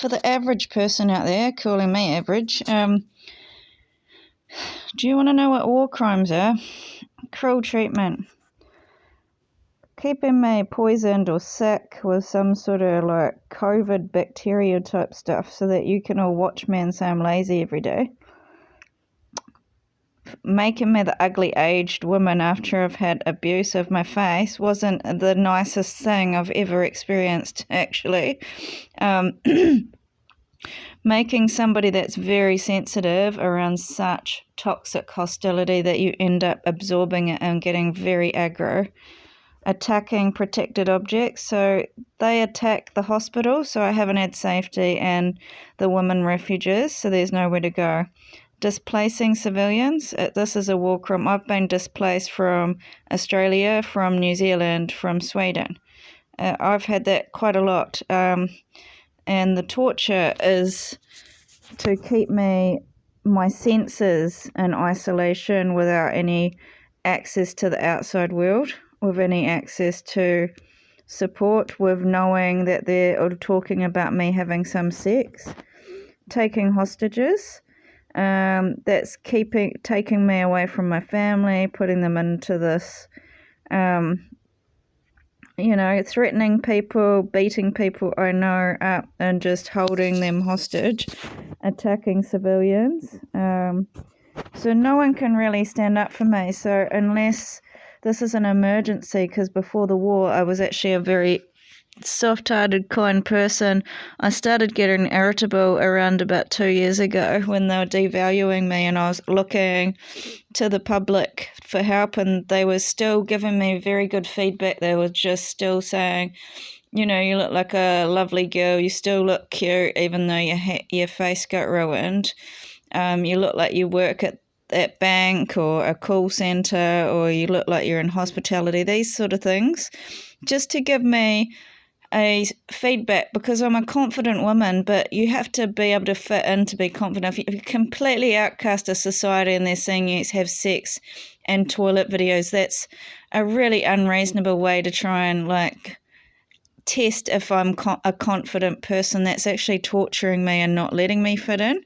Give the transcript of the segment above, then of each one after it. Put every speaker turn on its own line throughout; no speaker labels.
for the average person out there, calling me average, do you want to know what war crimes are? Cruel treatment. Keeping me poisoned or sick with some sort of like COVID bacteria type stuff so that you can all watch me and say I'm lazy every day. Making me the ugly aged woman after I've had abuse of my face wasn't the nicest thing I've ever experienced, actually. Making somebody that's very sensitive around such toxic hostility that you end up absorbing it and getting very aggro. Attacking protected objects, so they attack the hospital, so I haven't had safety, and the women refuges, so there's nowhere to go. Displacing civilians, this is a war crime. I've been displaced from Australia, from New Zealand, from Sweden. I've had that quite a lot, and the torture is to keep my senses in isolation without any access to the outside world, with any access to support, with knowing that they're talking about me having some sex. Taking hostages, that's taking me away from my family, putting them into this, threatening people, beating people I know up, and just holding them hostage, attacking civilians. So no one can really stand up for me. So unless this is an emergency, because before the war I was actually a very soft-hearted, kind person. I started getting irritable around about 2 years ago when they were devaluing me, and I was looking to the public for help, and they were still giving me very good feedback. They were just still saying, you look like a lovely girl, you still look cute even though your face got ruined. You look like you work at that bank or a call centre, or you look like you're in hospitality, these sort of things, just to give me a feedback, because I'm a confident woman, but you have to be able to fit in to be confident. If you completely outcast a society and they're seeing you have sex and toilet videos, that's a really unreasonable way to try and test if I'm a confident person. That's actually torturing me and not letting me fit in.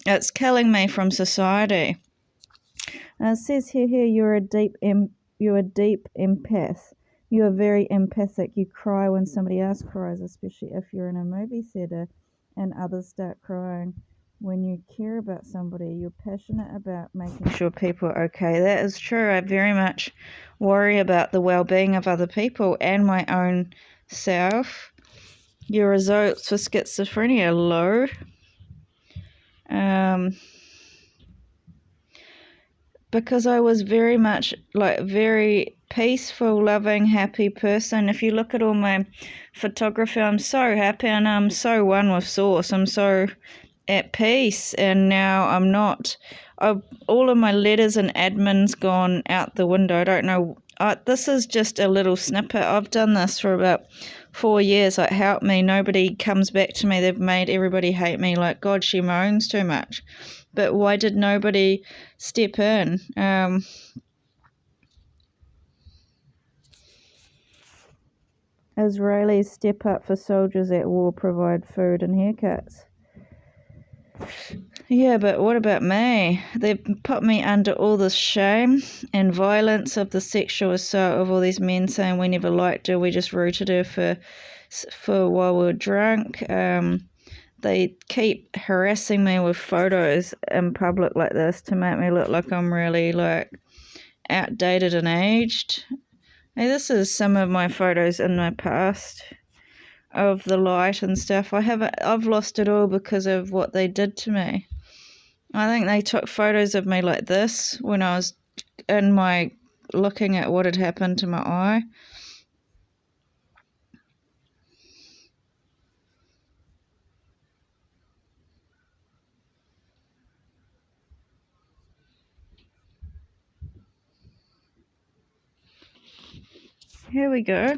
It's killing me from society. It says here you're a deep empath. You are very empathic. You cry when somebody else cries, especially if you're in a movie theatre and others start crying. When you care about somebody, you're passionate about making sure people are okay. That is true. I very much worry about the well-being of other people and my own self. Your results for schizophrenia low. Because I was very much very peaceful, loving, happy person. If you look at all my photography, I'm so happy and I'm so one with source. I'm so at peace, and now I'm not. All of my letters and admin's gone out the window. I don't know. This is just a little snippet. I've done this for about 4 years. Help me. Nobody comes back to me. They've made everybody hate me. God, she moans too much. But why did nobody step in? Israelis step up for soldiers at war, provide food and haircuts. Yeah, but what about me? They've put me under all this shame and violence of the sexual assault of all these men saying we never liked her, we just rooted her for while we were drunk. They keep harassing me with photos in public like this to make me look like I'm really outdated and aged. Hey, this is some of my photos in my past of the light and stuff. I've lost it all because of what they did to me. I think they took photos of me like this when I was looking at what had happened to my eye. Here we go.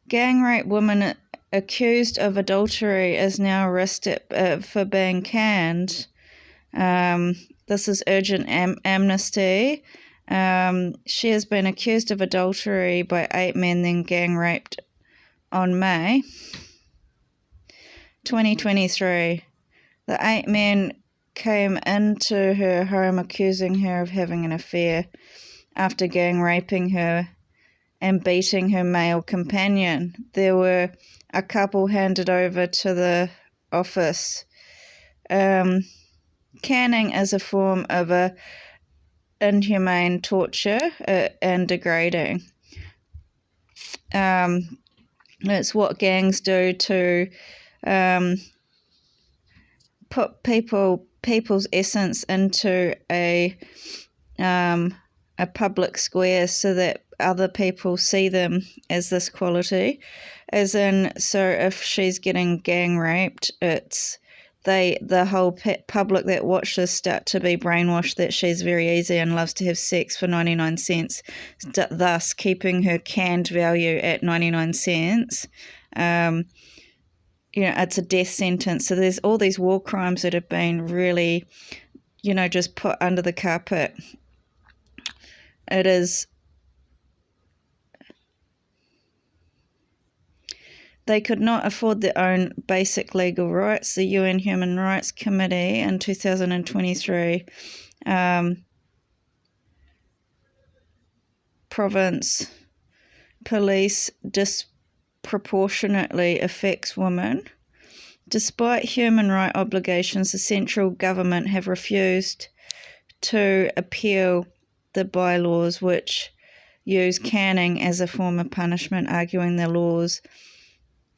Gang rape woman accused of adultery is now arrested for being canned. This is urgent amnesty. She has been accused of adultery by 8 men, then gang raped on May 2023. The 8 men came into her home accusing her of having an affair after gang raping her and beating her male companion. There were a couple handed over to the office. Canning is a form of inhumane torture and degrading. It's what gangs do to put people's essence into a public square so that other people see them as this quality. As in, so if she's getting gang raped, it's the whole public that watch this start to be brainwashed that she's very easy and loves to have sex for 99 cents, thus keeping her canned value at 99 cents. It's a death sentence. So there's all these war crimes that have been really, just put under the carpet. It is... They could not afford their own basic legal rights. The UN Human Rights Committee in 2023 province police disproportionately affects women. Despite human rights obligations, the central government have refused to appeal the bylaws which use canning as a form of punishment, arguing the laws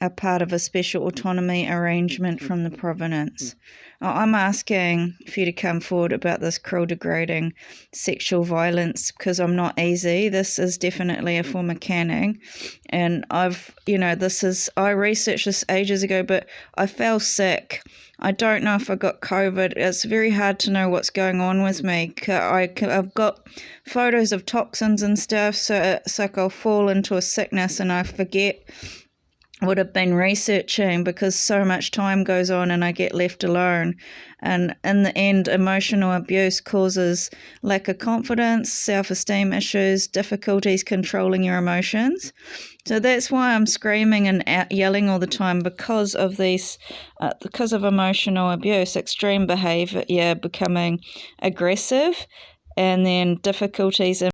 are part of a special autonomy arrangement from the province. I'm asking for you to come forward about this cruel, degrading sexual violence because I'm not easy. This is definitely a form of canning. And I researched this ages ago, but I fell sick. I don't know if I got COVID. It's very hard to know what's going on with me. I've got photos of toxins and stuff, so it's like I'll fall into a sickness and I forget what I've been researching because so much time goes on and I get left alone. And in the end, emotional abuse causes lack of confidence, self-esteem issues, difficulties controlling your emotions. So that's why I'm screaming and yelling all the time because of because of emotional abuse, extreme behaviour, becoming aggressive, and then difficulties in